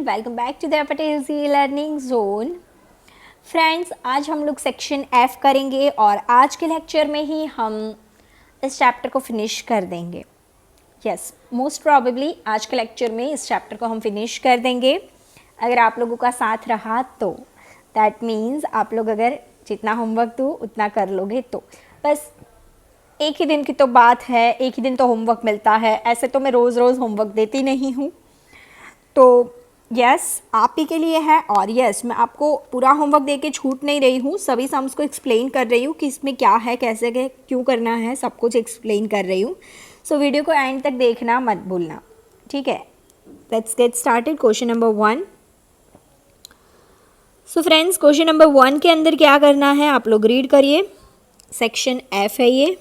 Welcome back to the Patel ji learning zone. Friends, आज हम लोग सेक्शन एफ करेंगे और आज के लेक्चर में ही हम इस चैप्टर को फिनिश कर देंगे। यस, मोस्ट प्रॉबेबली आज के लेक्चर में इस चैप्टर को हम फिनिश कर देंगे अगर आप लोगों का साथ रहा तो। दैट मीन्स आप लोग अगर जितना होमवर्क दो उतना कर लोगे तो। बस एक ही दिन की तो बात है, एक ही दिन तो होमवर्क मिलता है। ऐसे तो मैं रोज़ रोज़ होमवर्क देती नहीं हूँ, तो यस आप ही के लिए है। और यस, मैं आपको पूरा होमवर्क दे के छूट नहीं रही हूँ, सभी सम्स को एक्सप्लेन कर रही हूँ कि इसमें क्या है, कैसे क्यों करना है, सब कुछ एक्सप्लेन कर रही हूँ। सो वीडियो को एंड तक देखना मत भूलना, ठीक है। Let's get started. Question number 1। So friends, question number 1 के अंदर क्या करना है आप लोग रीड करिए। सेक्शन एफ है ये।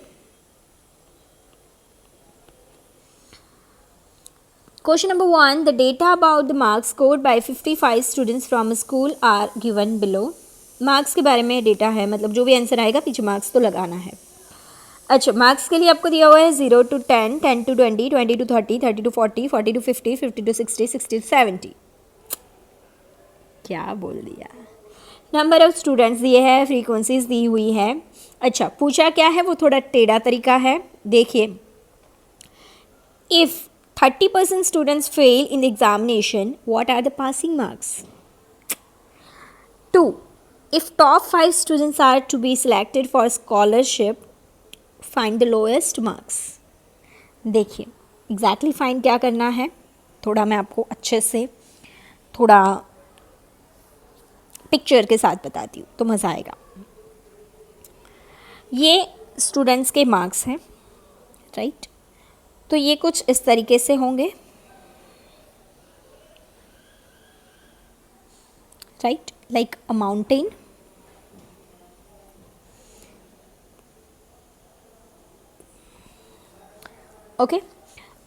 Question number 1. The data about the marks scored by 55 students from a school are given below. Marks के बारे में डेटा है, मतलब जो भी आंसर आएगा पीछे मार्क्स तो लगाना है। अच्छा, मार्क्स के लिए आपको दिया हुआ है 0 to 10, 10 to 20, 20 to 30, 30 to 40, 40 to 50, 50 to 60, 60 to 70। क्या बोल दिया। नंबर ऑफ स्टूडेंट्स दिए है, फ्रीक्वेंसीज दी हुई है। अच्छा, पूछा क्या है वो थोड़ा टेढ़ा तरीका है। देखिए, if 30% students fail in the examination, what are the passing marks? 2. If top 5 students are to be selected for scholarship, find the lowest marks. देखिए exactly find क्या करना है, थोड़ा मैं आपको अच्छे से थोड़ा पिक्चर के साथ बताती हूँ तो मज़ा आएगा। ये स्टूडेंट्स के मार्क्स हैं, राइट। तो ये कुछ इस तरीके से होंगे, राइट, लाइक अ माउंटेन। ओके,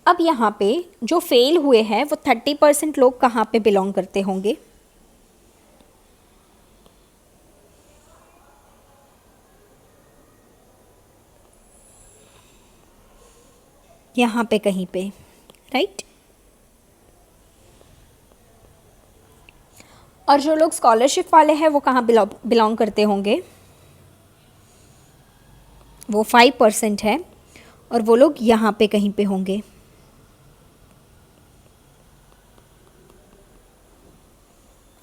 अब यहाँ पे जो फेल हुए हैं वो 30% लोग कहाँ पे बिलोंग करते होंगे? यहाँ पे कहीं पे, राइट। और जो लोग स्कॉलरशिप वाले हैं वो कहाँ बिलोंग करते होंगे? वो 5% है और वो लोग यहाँ पे कहीं पे होंगे।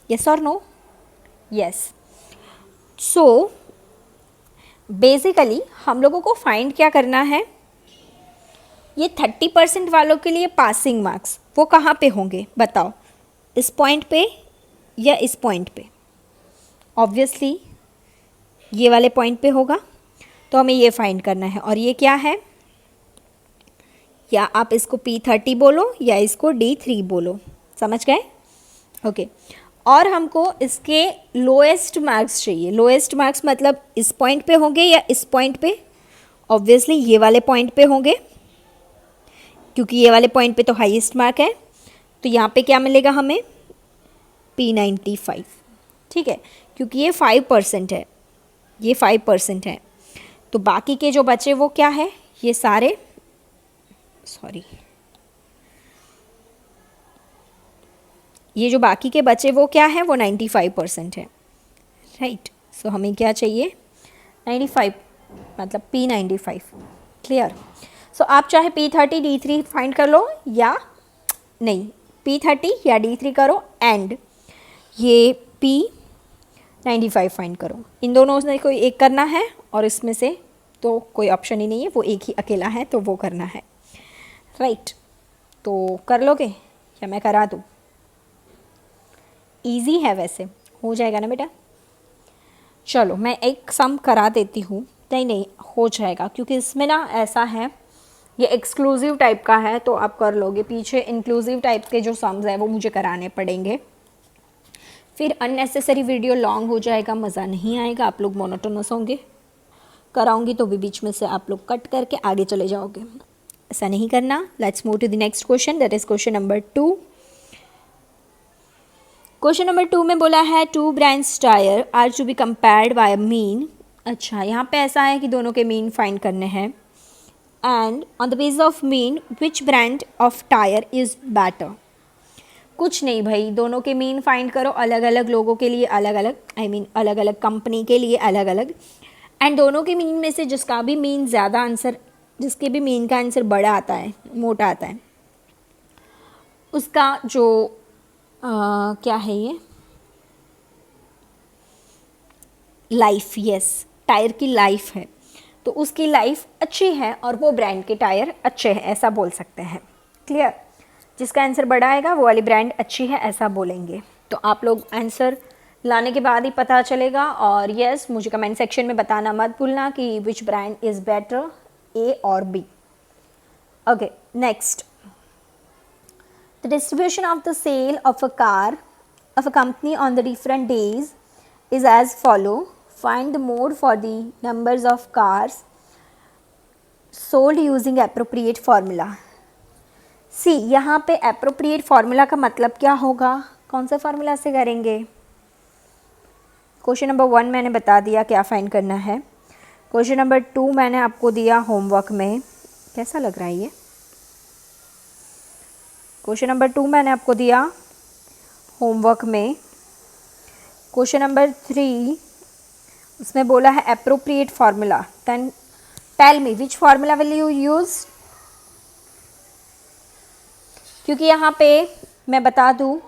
यस और नो? यस। सो बेसिकली हम लोगों को फाइंड क्या करना है, ये 30% वालों के लिए पासिंग मार्क्स वो कहाँ पे होंगे बताओ, इस पॉइंट पे या इस पॉइंट पे? ऑब्वियसली ये वाले पॉइंट पे होगा, तो हमें ये फाइंड करना है। और ये क्या है, या आप इसको P30 बोलो या इसको D3 बोलो, समझ गए? ओके। और हमको इसके लोएस्ट मार्क्स चाहिए। लोएस्ट मार्क्स मतलब इस पॉइंट पे होंगे या इस पॉइंट पे? ऑब्वियसली ये वाले पॉइंट पे होंगे, क्योंकि ये वाले पॉइंट पे तो हाईएस्ट मार्क है। तो यहाँ पे क्या मिलेगा हमें? P95, ठीक है, क्योंकि ये 5% है, ये 5% है। तो बाकी के जो बचे वो क्या है, ये सारे ये जो बाकी के बचे वो क्या है, वो 95% है, राइट। सो हमें क्या चाहिए? 95, मतलब P95। क्लियर? सो आप चाहे P30 D3 फाइंड कर लो, या नहीं P30 या D3 करो एंड ये P95 फाइंड करो। इन दोनों में कोई एक करना है और इसमें से तो कोई ऑप्शन ही नहीं है, वो एक ही अकेला है तो वो करना है, राइट। तो कर लोगे या मैं करा दूँ? ईजी है, वैसे हो जाएगा ना बेटा। चलो मैं एक सम करा देती हूँ। नहीं हो जाएगा, क्योंकि इसमें ना ऐसा है, ये एक्सक्लूसिव टाइप का है तो आप कर लोगे। पीछे इंक्लूसिव टाइप के जो सम्स हैं वो मुझे कराने पड़ेंगे, फिर अननेसेसरी वीडियो लॉन्ग हो जाएगा, मज़ा नहीं आएगा, आप लोग मोनोटोनस होंगे। कराऊंगी तो भी बीच में से आप लोग कट करके आगे चले जाओगे, ऐसा नहीं करना। Let's move to the next question, that is question number 2। Question number 2 में बोला है 2 brands tyre are to be compared by a mean. अच्छा, यहाँ पे ऐसा है कि दोनों के मीन फाइंड करने हैं। And on the basis of mean which brand of tyre is better. कुछ नहीं भाई, दोनों के मीन फाइंड करो, अलग अलग लोगों के लिए अलग अलग, आई मीन अलग अलग कंपनी के लिए अलग अलग, एंड दोनों के मीन में से जिसका भी मीन ज़्यादा आंसर, जिसके भी मीन का आंसर बड़ा आता है, मोटा आता है, उसका जो क्या है ये, लाइफ, यस, टायर की लाइफ है, तो उसकी लाइफ अच्छी है और वो ब्रांड के टायर अच्छे हैं, ऐसा बोल सकते हैं। क्लियर? जिसका आंसर बड़ा आएगा वो वाली ब्रांड अच्छी है, ऐसा बोलेंगे। तो आप लोग आंसर लाने के बाद ही पता चलेगा। और यस, मुझे कमेंट सेक्शन में बताना मत भूलना कि which brand is better, A और B. Okay, next, the distribution of the sale of a car of a company on the different days is as follow. Find the mode for the numbers of cars sold using appropriate formula. See, यहाँ पे appropriate formula का मतलब क्या होगा, कौन सा formula से करेंगे? क्वेश्चन नंबर 1 मैंने बता दिया क्या फाइंड करना है। क्वेश्चन नंबर 2 मैंने आपको दिया होमवर्क में। कैसा लग रहा है ये? क्वेश्चन नंबर 2 मैंने आपको दिया होमवर्क में। क्वेश्चन नंबर 3 उसमें बोला है appropriate formula. Then tell me which formula will you use, क्योंकि यहाँ पे मैं बता दूँ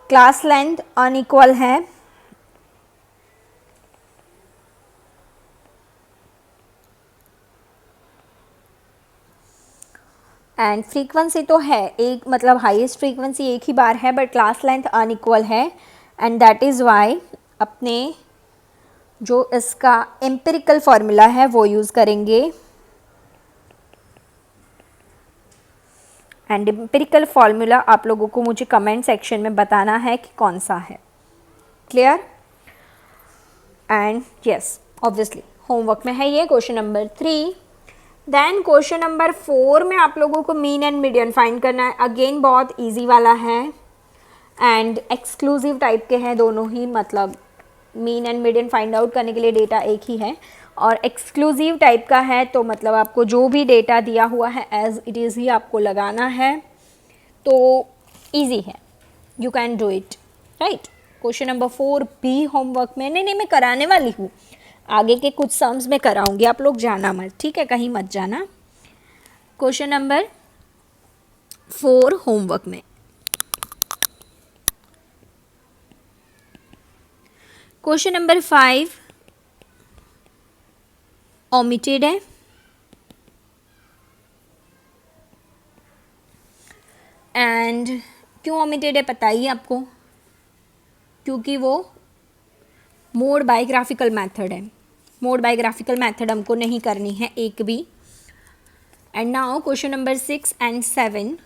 क्लास लेंथ अनइक्वल है, एंड फ्रीक्वेंसी तो है एक, मतलब हाईएस्ट फ्रीक्वेंसी एक ही बार है, बट क्लास लेंथ अनइक्वल है, एंड दैट इज़ वाई अपने जो इसका एम्पिरिकल फार्मूला है वो यूज़ करेंगे। एंड एम्पिरिकल फार्मूला आप लोगों को मुझे कमेंट सेक्शन में बताना है कि कौन सा है। Clear? And yes, obviously homework में है ये question number 3। Then question number 4 में आप लोगों को मीन एंड मीडियन फाइंड करना है। अगेन बहुत इजी वाला है एंड एक्सक्लूसिव टाइप के हैं दोनों ही, मतलब mean and median find out करने के लिए डेटा एक ही है, और एक्सक्लूसिव टाइप का है तो मतलब आपको जो भी डेटा दिया हुआ है एज इट इज़ ही आपको लगाना है, तो ईजी है, you can do it, right. Question number 4 भी होमवर्क में, नहीं मैं कराने वाली हूँ, आगे के कुछ सम्स में कराऊंगी, आप लोग जाना मत, ठीक है, कहीं मत जाना। क्वेश्चन नंबर 4 होमवर्क में। क्वेश्चन नंबर 5 ओमिटेड है, एंड क्यों ओमिटेड है बताइए आपको, क्योंकि वो मोड बाय ग्राफिकल मेथड है, मोड बाय ग्राफिकल मेथड हमको नहीं करनी है एक भी। And now question number 6 and 7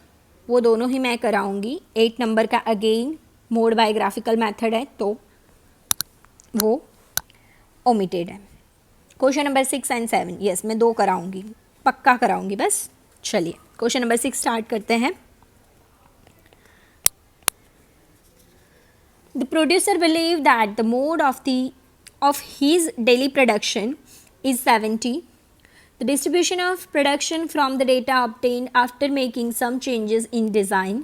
वो दोनों ही मैं कराऊंगी। 8 नंबर का again mode bye graphical method है तो वो ओमिटेड है। क्वेश्चन नंबर 6 एंड 7 यस मैं 2 कराऊंगी, पक्का कराऊंगी बस। चलिए क्वेश्चन नंबर 6 स्टार्ट करते हैं। The producer believed that the mode of his daily production is 70. The distribution of production from the data obtained after making some changes in design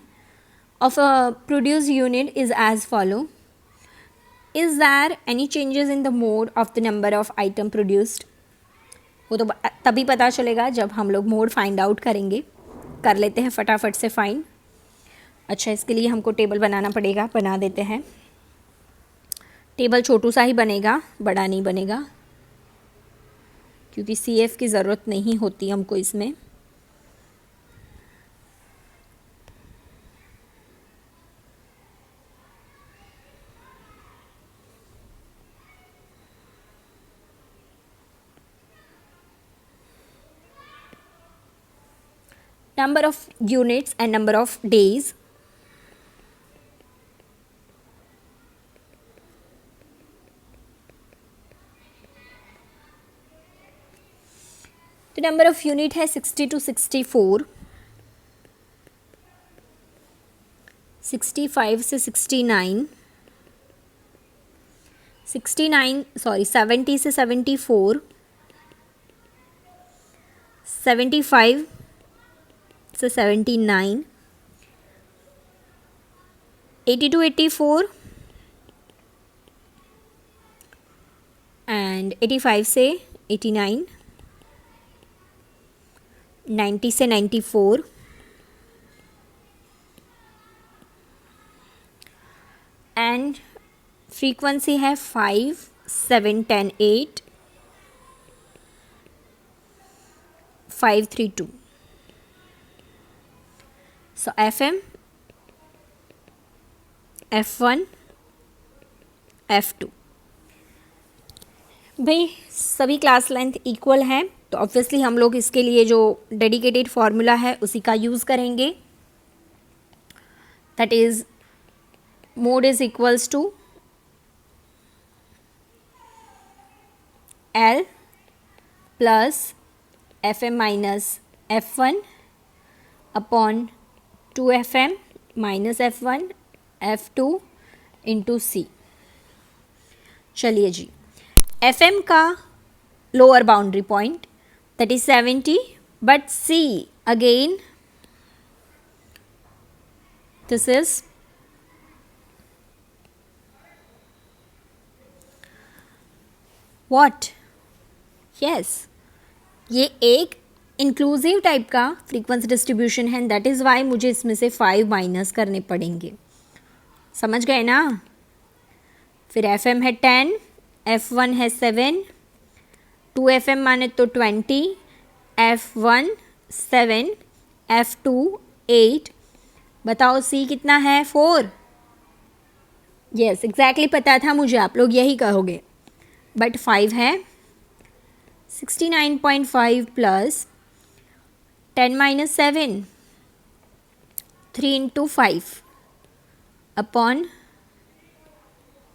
of a produced unit is as follow. Is there any changes in the mode of the number of item produced? वो तो तभी पता चलेगा जब हम लोग mode find out करेंगे। कर लेते हैं फटाफट से फाइंड। अच्छा, इसके लिए हमको टेबल बनाना पड़ेगा, बना देते हैं। टेबल छोटू सा ही बनेगा, बड़ा नहीं बनेगा, क्योंकि CF की ज़रूरत नहीं होती हमको इसमें। Number of units and number of days. तो नंबर ऑफ यूनिट है 60 to 64, 65 से 69, 70 से 74, 75 से 79, 80 to 84 एंड 85 से 89, 90 से 94, एंड फ्रीक्वेंसी है 5, 7, 10, 8, 5, 3, 2. So FM, F1, F2. भाई सभी क्लास लेंथ इक्वल हैं तो ऑब्वियसली हम लोग इसके लिए जो डेडिकेटेड फार्मूला है उसी का यूज़ करेंगे. That is mode is equals to L plus FM minus F1 upon 2FM minus F1 F2 into C. चलिए जी, FM का lower boundary point that is 70, but C again this is what? Yes, ये एक inclusive type का frequency distribution है. That is why मुझे इसमें से 5 माइनस करने पड़ेंगे. समझ गए ना. फिर FM है 10, F1 है 7, 2FM माने तो 20, F1 7, F2 8. बताओ C कितना है? 4. यस एग्जैक्टली पता था मुझे, आप लोग यही कहोगे. बट 5 है. 69.5 plus 10 minus 7, 3 into 5 upon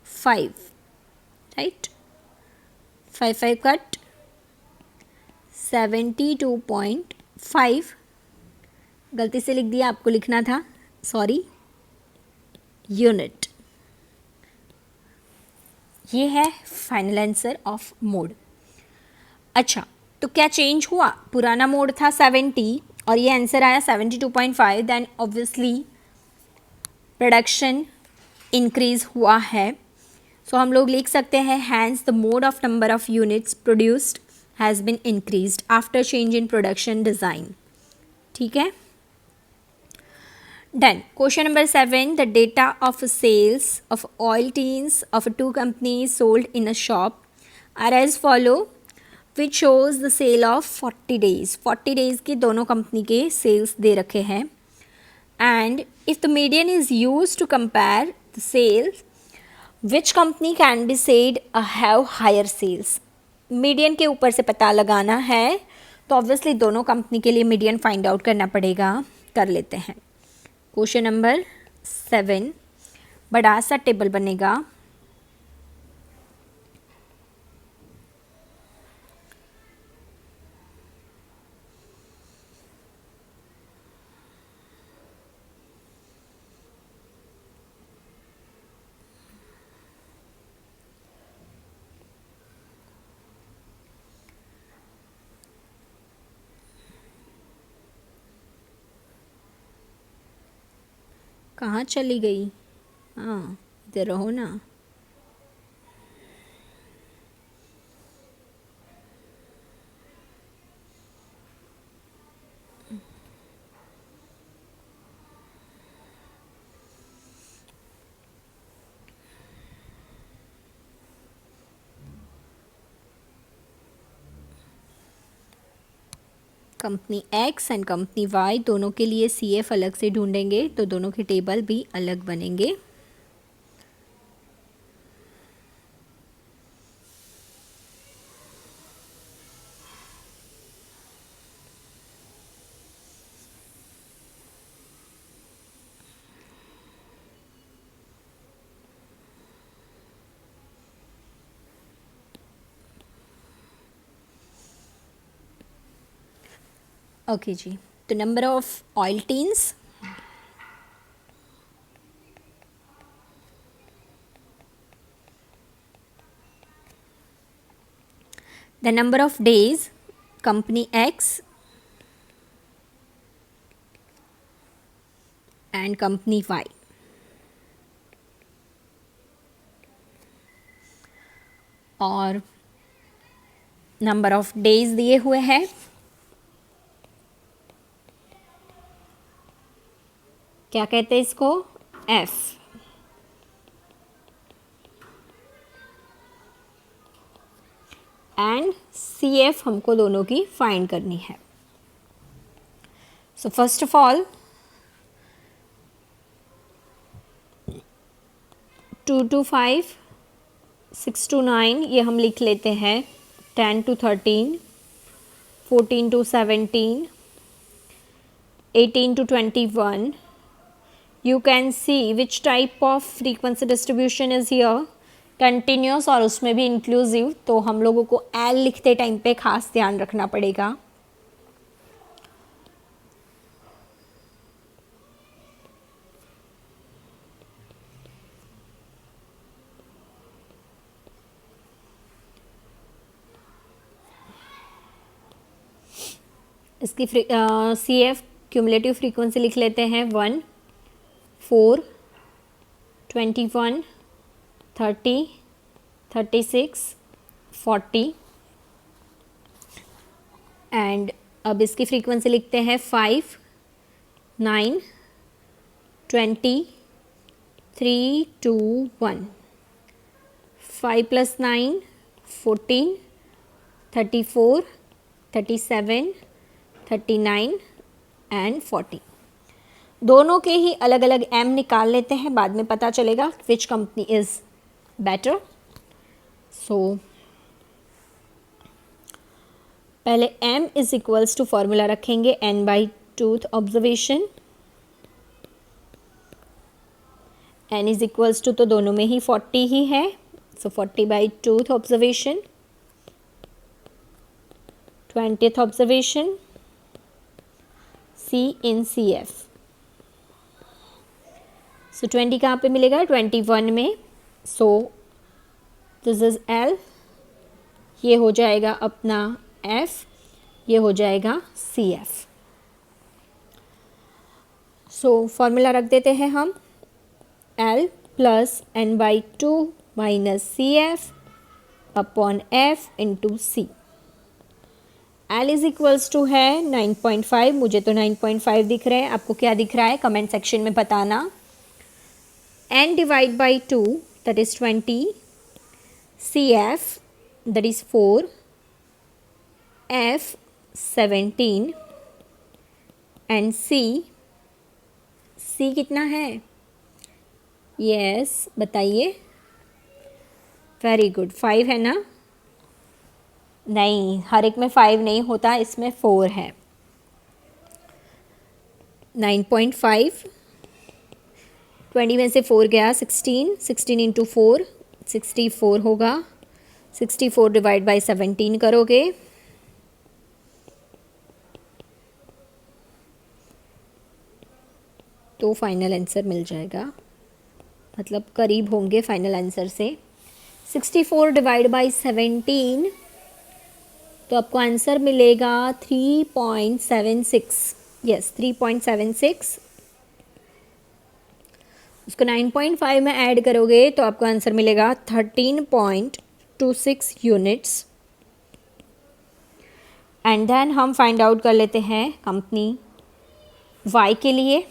5, right. 5 5 cut, 72.5. गलती से लिख दिया, आपको लिखना था, सॉरी. यूनिट. ये है फाइनल आंसर ऑफ मोड. अच्छा, तो क्या चेंज हुआ? पुराना मोड था 70 और ये आंसर आया 72.5. देन ऑब्वियसली प्रोडक्शन इंक्रीज हुआ है. सो हम लोग लिख सकते हैं hence the mode of number of units produced has been increased after change in production design. ठीक है. Done. Question number 7. The data of sales of oil tins of 2 companies sold in a shop are as follow, which shows the sale of 40 days. 40 days की दोनों company के sales दे रखे हैं. And if the median is used to compare the sales, which company can be said have higher sales? Median के ऊपर से पता लगाना है तो ऑब्वियसली दोनों कंपनी के लिए मीडियन फाइंड आउट करना पड़ेगा. कर लेते हैं. क्वेश्चन नंबर 7 बड़ा सा टेबल बनेगा. कहाँ चली गई? हाँ इधर रहो ना. Company X and company Y दोनों के लिए CF अलग से ढूंढेंगे तो दोनों के टेबल भी अलग बनेंगे. ओके जी, तो number of oil teens, the number of days company X and company Y. और नंबर ऑफ डेज दिए हुए हैं। क्या कहते हैं इसको? एफ। एंड सी एफ हमको दोनों की फाइंड करनी है। So first of all 2 to 5, 6 to 9 ये हम लिख लेते हैं, 10 to 13, 14 to 17, 18 to 21. You can see which type of frequency distribution is here, continuous और उसमें भी inclusive। तो हम लोगों को L लिखते टाइम पे खास ध्यान रखना पड़ेगा। इसकी सी एफ क्यूमुलेटिव फ्रीक्वेंसी लिख लेते हैं 1, 4, 21, 30, 36, 40। एंड अब इसकी फ्रीक्वेंसी लिखते हैं 5, 9, 20, 3, 2, 1। 5 + 9 14, 34, 37, 39 एंड 40। दोनों के ही अलग अलग एम निकाल लेते हैं, बाद में पता चलेगा which company is better. So पहले M is equals to formula रखेंगे n/2th observation. n is equals to तो दोनों में ही 40 ही है, so 40/2th observation. 20th observation C in CF। So 20 कहाँ पे मिलेगा? 21 में। सो दिस इज L, ये हो जाएगा अपना F, ये हो जाएगा CF। सो फॉर्मूला रख देते हैं हम, L + n/2 - CF upon F into C। L is equals to है 9.5, मुझे तो 9.5 दिख रहे हैं, आपको क्या दिख रहा है कमेंट सेक्शन में बताना। n divide by 2 that is 20, CF that is 4, F 17 and C कितना है? यस बताइए। वेरी गुड, 5 है ना? नहीं, हर एक में 5 नहीं होता, इसमें 4 है। 9.5, 20 में से 4 गया 16, 16 इंटू 4 64 होगा। 64 डिवाइड बाई 17 करोगे तो फाइनल आंसर मिल जाएगा, मतलब करीब होंगे फाइनल आंसर से। 64 डिवाइड बाई 17 तो आपको आंसर मिलेगा 3.76। यस 3.76। उसको 9.5 में ऐड करोगे तो आपको आंसर मिलेगा 13.26 यूनिट्स। एंड देन हम फाइंड आउट कर लेते हैं कंपनी Y के लिए।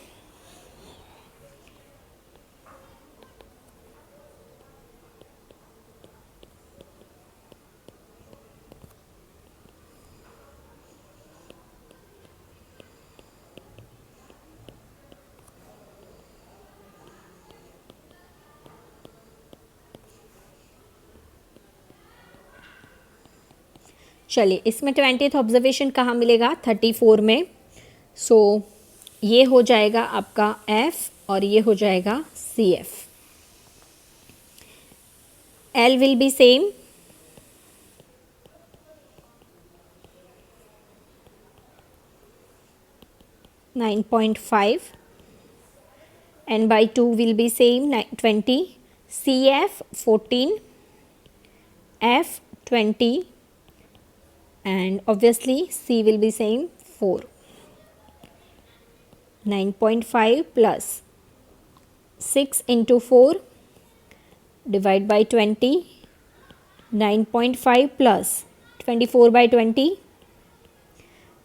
चलिए, इसमें 20th ऑब्जर्वेशन कहाँ मिलेगा? 34 में। सो ये हो जाएगा आपका F और ये हो जाएगा CF। L will be same, (9.5) n/2 will be same 20, CF 14, F 20 and obviously C will be same 4. 9.5 plus 6 into 4 divide by 20, 9.5 plus 24/20,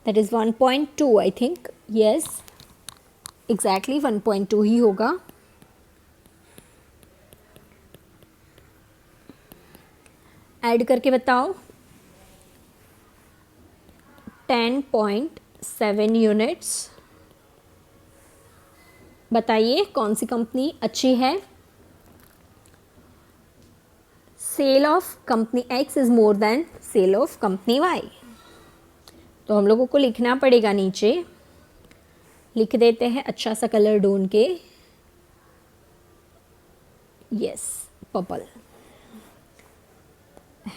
that is 1.2 I think. Yes, exactly 1.2 ही होगा. ऐड करके बताओ. 10.7 यूनिट्स. बताइए कौन सी company अच्छी है. Sale of company X is more than sale of company Y. तो हम लोगों को लिखना पड़ेगा. नीचे लिख देते हैं अच्छा सा कलर ढूंढ के. Yes, purple.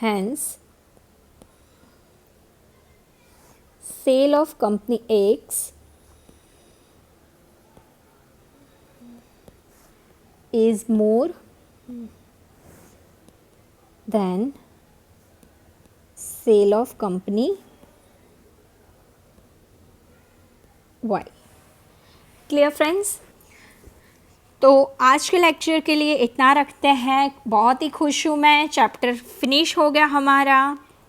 Hence, sale of company X is more than sale of company Y. Clear friends? तो आज के लेक्चर के लिए इतना रखते हैं. बहुत ही खुश हूँ मैं. चैप्टर फिनिश हो गया हमारा.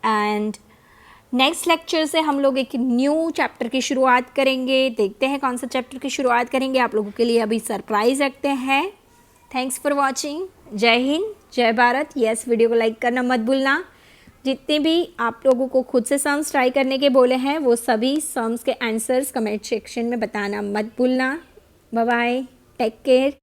एंड नेक्स्ट लेक्चर से हम लोग एक न्यू चैप्टर की शुरुआत करेंगे. देखते हैं कौन सा चैप्टर की शुरुआत करेंगे. आप लोगों के लिए अभी सरप्राइज़ रखते हैं. Thanks for watching. जय हिंद, जय भारत. यस, वीडियो को लाइक करना मत भूलना. जितने भी आप लोगों को खुद से सम्स ट्राई करने के बोले हैं वो सभी सम्स के आंसर्स कमेंट सेक्शन में बताना मत भूलना. Bye bye, take care.